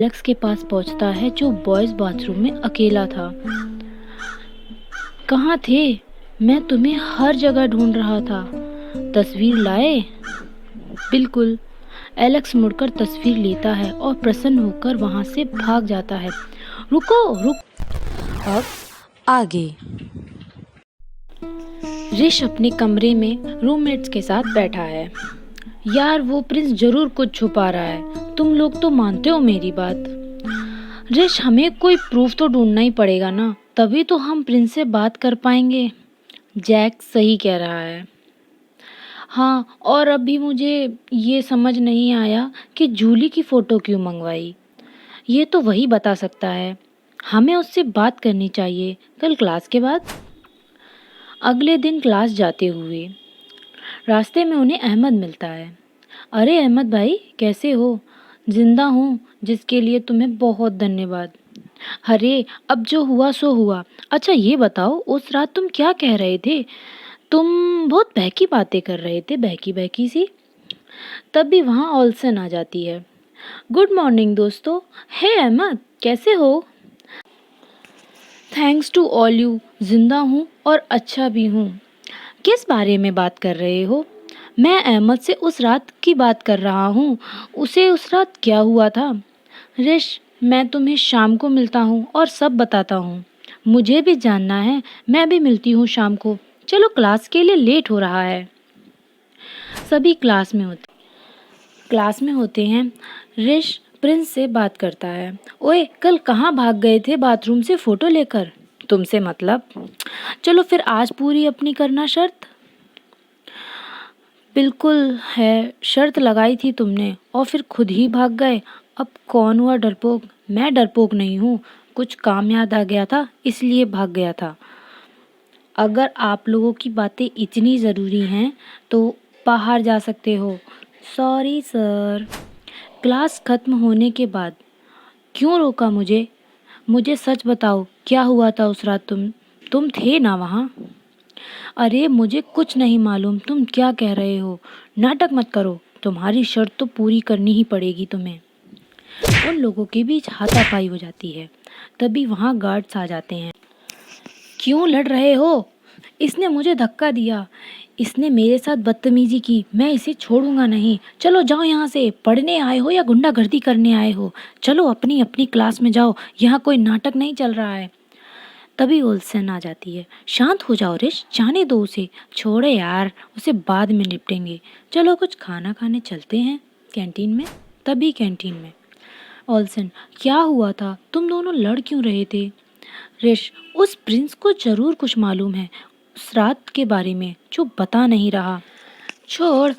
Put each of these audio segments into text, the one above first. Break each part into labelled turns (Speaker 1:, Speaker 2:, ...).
Speaker 1: Alex के पास पहुंचता है जो बॉयज़ बाथरूम में अकेला था। कहाँ थे? मैं तुम्हें हर जगह ढूंढ रहा था। तस्वीर लाए? बिल्कुल। एलेक्स मुड़कर तस्वीर लेता है और प्रसन्न होकर वहां से भाग जाता है। रुको रुक।
Speaker 2: अब आगे।
Speaker 1: रिश अपने कमरे में रूममेट्स के साथ बैठा है। यार वो प्रिंस जरूर कुछ छुपा रहा है। तुम लोग तो मानते हो मेरी बात। रिश हमें कोई प्रूफ तो ढूंढना ही पड़ेगा ना, तभी तो हम प्रिंस से बात कर पाएंगे। जैक सही कह रहा है। हाँ, और अभी मुझे ये समझ नहीं आया कि जूली की फ़ोटो क्यों मंगवाई। ये तो वही बता सकता है। हमें उससे बात करनी चाहिए कल क्लास के बाद। अगले दिन क्लास जाते हुए रास्ते में उन्हें अहमद मिलता है। अरे अहमद भाई, कैसे हो? जिंदा हूँ, जिसके लिए तुम्हें बहुत धन्यवाद। अरे अब जो हुआ सो हुआ। अच्छा ये बताओ, उस रात तुम क्या कह रहे थे? तुम बहुत बहकी बातें कर रहे थे, बहकी बहकी सी। तभी वहाँ ऑल्सन आ जाती है। गुड मॉर्निंग दोस्तों। हे अहमद, कैसे हो? थैंक्स टू ऑल यू, जिंदा हूँ और अच्छा भी हूँ। किस बारे में बात कर रहे हो? मैं अहमद से उस रात की बात कर रहा हूँ। उसे उस रात क्या हुआ था? रिश, मैं तुम्हें शाम को मिलता हूँ और सब बताता हूँ। मुझे भी जानना है। मैं भी मिलती हूँ शाम को। चलो क्लास के लिए लेट हो रहा है। सभी क्लास में होते हैं। रिश प्रिंस से बात करता है। ओए, कल कहाँ भाग गए थे बाथरूम से फ़ोटो लेकर? तुमसे मतलब? चलो फिर आज पूरी अपनी करना शर्त। बिल्कुल है, शर्त लगाई थी तुमने और फिर खुद ही भाग गए। अब कौन हुआ डरपोक? मैं डरपोक नहीं हूँ, कुछ काम याद आ गया था इसलिए भाग गया था। अगर आप लोगों की बातें इतनी ज़रूरी हैं तो बाहर जा सकते हो। Sorry sir. क्लास खत्म होने के बाद क्यों रोका मुझे? मुझे सच बताओ, क्या हुआ था उस रात? तुम थे ना वहाँ? अरे मुझे कुछ नहीं मालूम, तुम क्या कह रहे हो? नाटक मत करो, तुम्हारी शर्त तो पूरी करनी ही पड़ेगी तुम्हें। उन लोगों के बीच हाथापाई हो जाती है। तभी वहाँ गार्ड्स आ जाते हैं। क्यों लड़ रहे हो? इसने मुझे धक्का दिया। इसने मेरे साथ बदतमीजी की। मैं इसे छोड़ूंगा नहीं। चलो जाओ यहाँ से। पढ़ने आए हो या गुंडागर्दी करने आए हो? चलो अपनी अपनी क्लास में जाओ, यहाँ कोई नाटक नहीं चल रहा है। तभी ओल्सन आ जाती है। शांत हो जाओ रिश, जाने दो उसे। छोड़े यार, उसे बाद में निपटेंगे। चलो कुछ खाना खाने चलते हैं कैंटीन में। तभी कैंटीन में ओल्सन, क्या हुआ था? तुम दोनों लड़ क्यों रहे थे? रिश, उस प्रिंस को जरूर कुछ मालूम है उस रात के बारे में जो बता नहीं रहा। छोड़,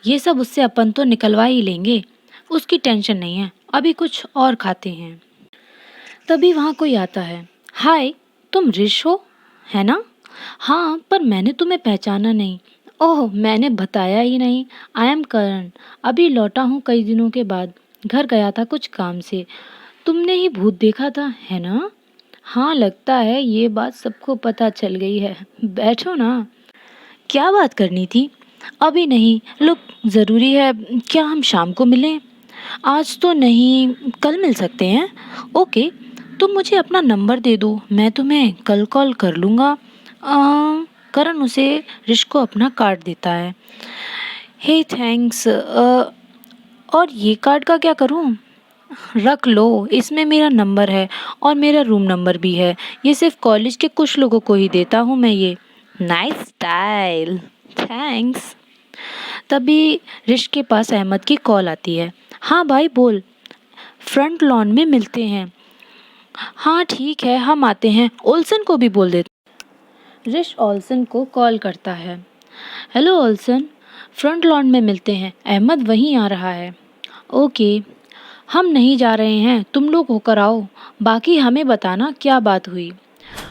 Speaker 1: ये सब उससे अपन तो निकलवा ही लेंगे, उसकी टेंशन नहीं है। अभी कुछ और खाते हैं। तभी वहाँ कोई आता है। हाय, तुम रिश हो, है ना? हाँ, पर मैंने तुम्हें पहचाना नहीं। ओह, मैंने बताया ही नहीं। आई एम करण। अभी लौटा हूँ कई दिनों के बाद। घर गया था कुछ काम से। तुमने ही भूत देखा था, है ना? हाँ, लगता है ये बात सबको पता चल गई है। बैठो ना। क्या बात करनी थी? अभी नहीं, लुक, ज़रूरी है। क्या हम शाम को मिलें? आज तो नहीं, कल मिल सकते हैं। ओके, तुम मुझे अपना नंबर दे दो, मैं तुम्हें कल कॉल कर लूँगा। करण उसे रिश को अपना कार्ड देता है। हे थैंक्स। और ये कार्ड का क्या करूँ? रख लो, इसमें मेरा नंबर है और मेरा रूम नंबर भी है। ये सिर्फ कॉलेज के कुछ लोगों को ही देता हूँ मैं ये। Nice style, thanks. तभी रिश के पास अहमद की कॉल आती है। हाँ भाई बोल। फ्रंट लॉन में मिलते हैं। हाँ ठीक है, हम आते हैं। ओल्सन को भी बोल देते। रिश ओल्सन को कॉल करता है। हेलो ओल्सन, फ्रंट लॉन में मिलते हैं, अहमद वहीं आ रहा है। ओके, हम नहीं जा रहे हैं, तुम लोग होकर आओ। बाकी हमें बताना क्या बात हुई।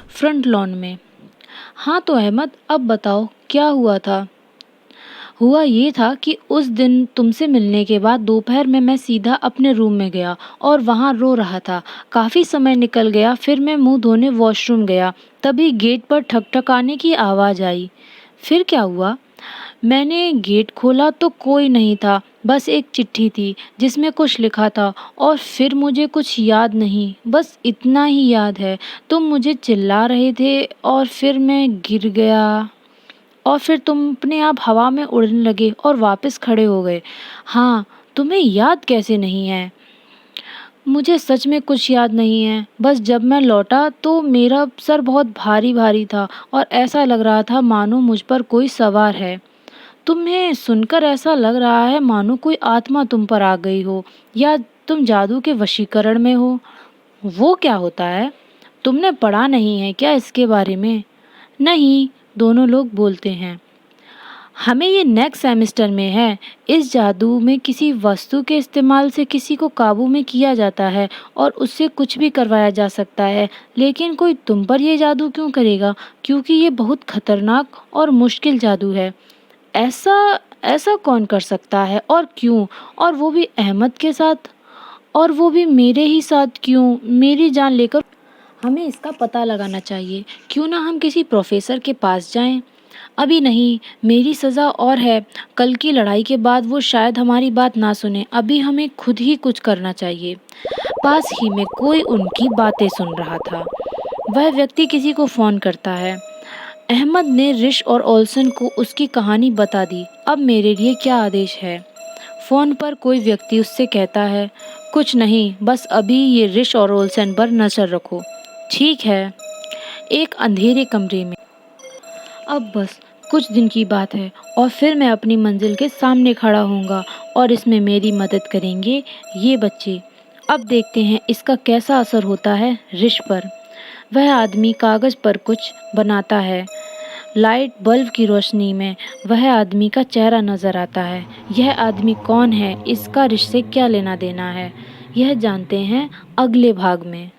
Speaker 1: फ्रंट लॉन में। हाँ तो अहमद, अब बताओ क्या हुआ था? हुआ ये था कि उस दिन तुमसे मिलने के बाद दोपहर में मैं सीधा अपने रूम में गया और वहाँ रो रहा था। काफ़ी समय निकल गया, फिर मैं मुंह धोने वॉशरूम गया। तभी गेट पर ठकठकाने की आवाज़ आई। फिर क्या हुआ? मैंने गेट खोला तो कोई नहीं था, बस एक चिट्ठी थी जिसमें कुछ लिखा था और फिर मुझे कुछ याद नहीं, बस इतना ही याद है। तुम मुझे चिल्ला रहे थे और फिर मैं गिर गया और फिर तुम अपने आप हवा में उड़ने लगे और वापस खड़े हो गए। हाँ, तुम्हें याद कैसे नहीं है? मुझे सच में कुछ याद नहीं है। बस जब मैं लौटा तो मेरा सर बहुत भारी-भारी था और ऐसा लग रहा था मानो मुझ पर कोई सवार है। तुम्हें सुनकर ऐसा लग रहा है मानो कोई आत्मा तुम पर आ गई हो या तुम जादू के वशीकरण में हो। वो क्या होता है? तुमने पढ़ा नहीं है क्या इसके बारे में? नहीं, दोनों लोग बोलते हैं। हमें ये नेक्स्ट सेमेस्टर में है। इस जादू में किसी वस्तु के इस्तेमाल से किसी को काबू में किया जाता है और उससे कुछ भी करवाया जा सकता है। लेकिन कोई तुम पर ये जादू क्यों करेगा? क्योंकि ये बहुत खतरनाक और मुश्किल जादू है। ऐसा ऐसा कौन कर सकता है और क्यों? और वो भी अहमद के साथ? और वो भी मेरे ही साथ क्यों? मेरी जान लेकर। हमें इसका पता लगाना चाहिए। क्यों ना हम किसी प्रोफेसर के पास जाएं? अभी नहीं, मेरी सज़ा और है। कल की लड़ाई के बाद वो शायद हमारी बात ना सुने। अभी हमें खुद ही कुछ करना चाहिए। पास ही में कोई उनकी बातें सुन रहा था। वह व्यक्ति किसी को फ़ोन करता है। अहमद ने रिश और ओल्सन को उसकी कहानी बता दी। अब मेरे लिए क्या आदेश है? फ़ोन पर कोई व्यक्ति उससे कहता है, कुछ नहीं, बस अभी ये रिश और ओल्सन पर नज़र रखो। ठीक है। एक अंधेरे कमरे में। अब बस कुछ दिन की बात है और फिर मैं अपनी मंजिल के सामने खड़ा होऊंगा और इसमें मेरी मदद करेंगे ये बच्चे। अब देखते हैं इसका कैसा असर होता है रिश पर। वह आदमी कागज़ पर कुछ बनाता है। लाइट बल्ब की रोशनी में वह आदमी का चेहरा नज़र आता है। यह आदमी कौन है? इसका रिश से क्या लेना देना है? यह जानते हैं अगले भाग में।